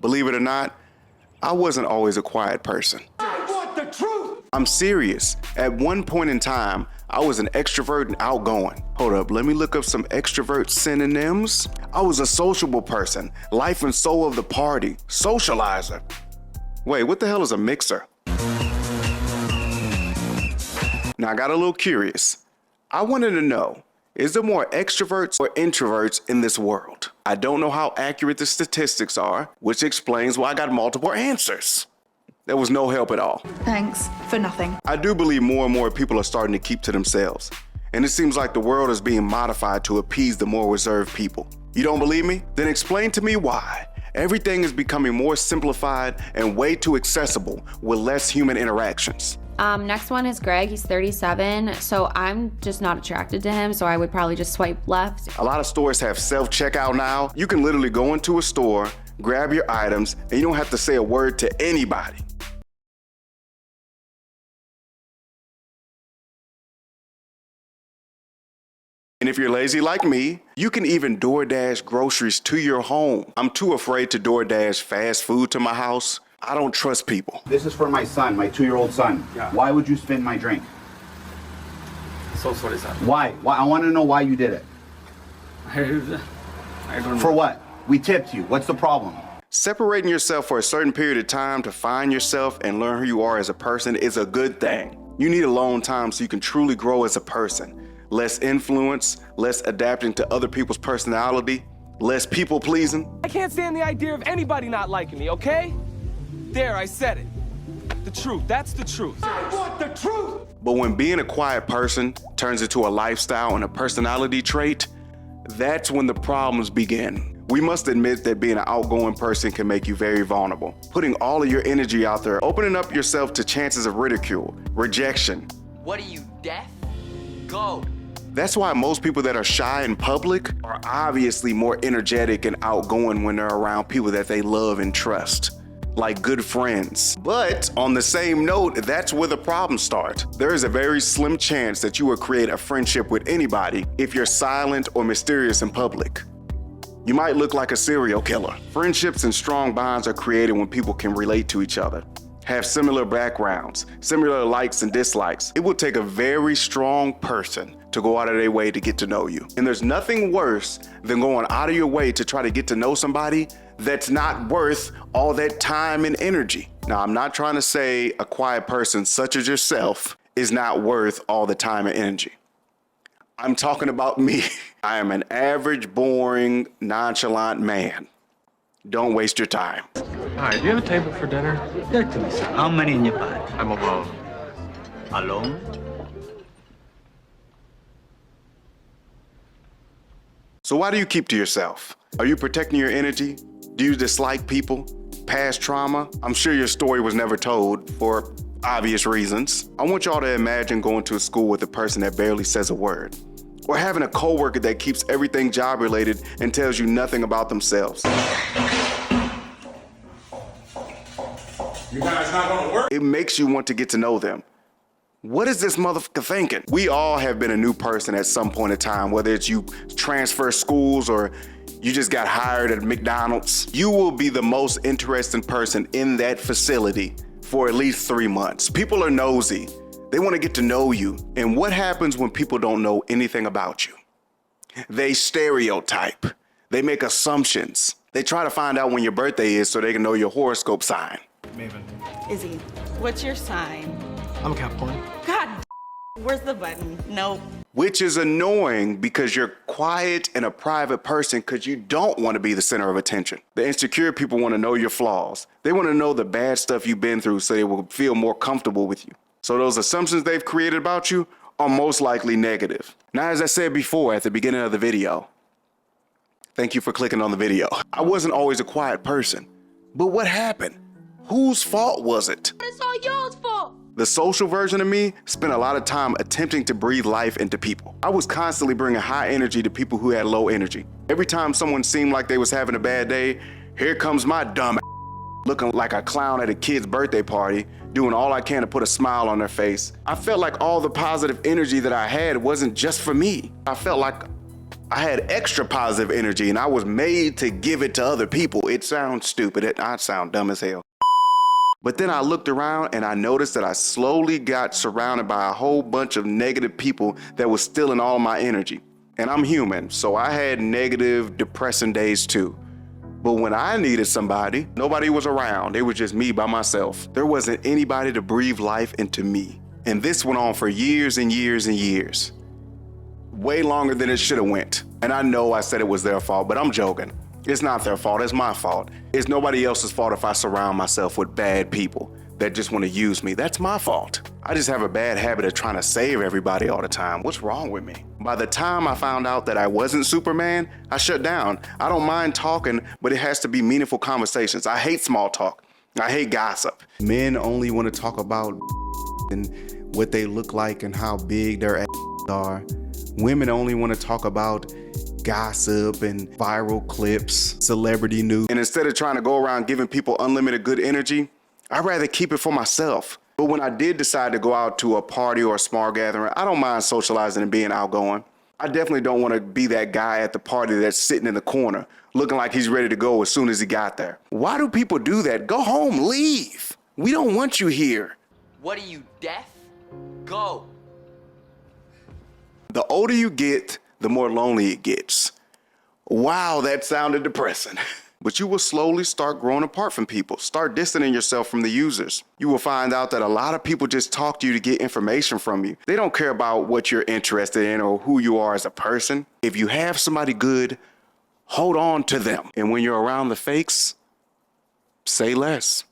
Believe it or not, I wasn't always a quiet person. I want the truth! I'm serious. At one point in time, I was an extrovert and outgoing. Hold up, let me look up some extrovert synonyms. I was a sociable person, life and soul of the party, socializer. Wait, what the hell is a mixer? Now I got a little curious. I wanted to know, is there more extroverts or introverts in this world? I don't know how accurate the statistics are, which explains why I got multiple answers. There was no help at all. Thanks for nothing. I do believe more and more people are starting to keep to themselves. And it seems like the world is being modified to appease the more reserved people. You don't believe me? Then explain to me why. Everything is becoming more simplified and way too accessible with less human interactions. Next one is Greg. He's 37, so I'm just not attracted to him, so I would probably just swipe left. A lot of stores have self-checkout now. You can literally go into a store, grab your items, and you don't have to say a word to anybody. And if you're lazy like me, you can even DoorDash groceries to your home. I'm too afraid to DoorDash fast food to my house. I don't trust people. This is for my son, my 2-year-old son. Yeah. Why would you spin my drink? So sorry, sir. Why? I want to know why you did it. I don't know. For what? We tipped you. What's the problem? Separating yourself for a certain period of time to find yourself and learn who you are as a person is a good thing. You need alone time so you can truly grow as a person. Less influence, less adapting to other people's personality, less people pleasing. I can't stand the idea of anybody not liking me, okay? There, I said it. The truth, that's the truth. I want the truth! But when being a quiet person turns into a lifestyle and a personality trait, that's when the problems begin. We must admit that being an outgoing person can make you very vulnerable. Putting all of your energy out there, opening up yourself to chances of ridicule, rejection. What are you, deaf? Go. That's why most people that are shy in public are obviously more energetic and outgoing when they're around people that they love and trust, like good friends. But on the same note, that's where the problems start. There is a very slim chance that you will create a friendship with anybody if you're silent or mysterious in public. You might look like a serial killer. Friendships and strong bonds are created when people can relate to each other, have similar backgrounds, similar likes and dislikes. It will take a very strong person to go out of their way to get to know you. And there's nothing worse than going out of your way to try to get to know somebody that's not worth all that time and energy. Now, I'm not trying to say a quiet person such as yourself is not worth all the time and energy. I'm talking about me. I am an average, boring, nonchalant man. Don't waste your time. Hi, do you have a table for dinner? Talk to me, sir. How many in your party? I'm alone. Alone? So why do you keep to yourself? Are you protecting your energy? Do you dislike people? Past trauma? I'm sure your story was never told for obvious reasons. I want y'all to imagine going to a school with a person that barely says a word, or having a coworker that keeps everything job related and tells you nothing about themselves. You guys not gonna work? It makes you want to get to know them. What is this motherfucker thinking? We all have been a new person at some point in time, whether it's you transfer schools or you just got hired at McDonald's. You will be the most interesting person in that facility for at least 3 months. People are nosy. They want to get to know you. And what happens when people don't know anything about you? They stereotype. They make assumptions. They try to find out when your birthday is so they can know your horoscope sign. Maven. Izzy, what's your sign? I'm a Capricorn. God, where's the button? Nope. Which is annoying because you're quiet and a private person because you don't want to be the center of attention. The insecure people want to know your flaws. They want to know the bad stuff you've been through so they will feel more comfortable with you. So those assumptions they've created about you are most likely negative. Now, as I said before at the beginning of the video, thank you for clicking on the video. I wasn't always a quiet person, but what happened? Whose fault was it? It's all y'all's fault. The social version of me spent a lot of time attempting to breathe life into people. I was constantly bringing high energy to people who had low energy. Every time someone seemed like they was having a bad day, here comes my dumb looking like a clown at a kid's birthday party, doing all I can to put a smile on their face. I felt like all the positive energy that I had wasn't just for me. I felt like I had extra positive energy and I was made to give it to other people. It sounds stupid. I sound dumb as hell. But then I looked around and I noticed that I slowly got surrounded by a whole bunch of negative people that was stealing all my energy. And I'm human, so I had negative, depressing days too. But when I needed somebody, nobody was around. It was just me by myself. There wasn't anybody to breathe life into me. And this went on for years and years and years. Way longer than it should have went. And I know I said it was their fault, but I'm joking. It's not their fault, it's my fault. It's nobody else's fault if I surround myself with bad people that just want to use me. That's my fault. I just have a bad habit of trying to save everybody all the time. What's wrong with me? By the time I found out that I wasn't Superman, I shut down. I don't mind talking, but it has to be meaningful conversations. I hate small talk. I hate gossip. Men only want to talk about and what they look like and how big their are. Women only want to talk about gossip and viral clips, celebrity news. And instead of trying to go around giving people unlimited good energy, I'd rather keep it for myself. But when I did decide to go out to a party or a small gathering, I don't mind socializing and being outgoing. I definitely don't want to be that guy at the party that's sitting in the corner, looking like he's ready to go as soon as he got there. Why do people do that? Go home, leave. We don't want you here. What are you, deaf? Go. The older you get, the more lonely it gets. Wow, that sounded depressing. But you will slowly start growing apart from people. Start distancing yourself from the users. You will find out that a lot of people just talk to you to get information from you. They don't care about what you're interested in or who you are as a person. If you have somebody good, hold on to them. And when you're around the fakes, say less.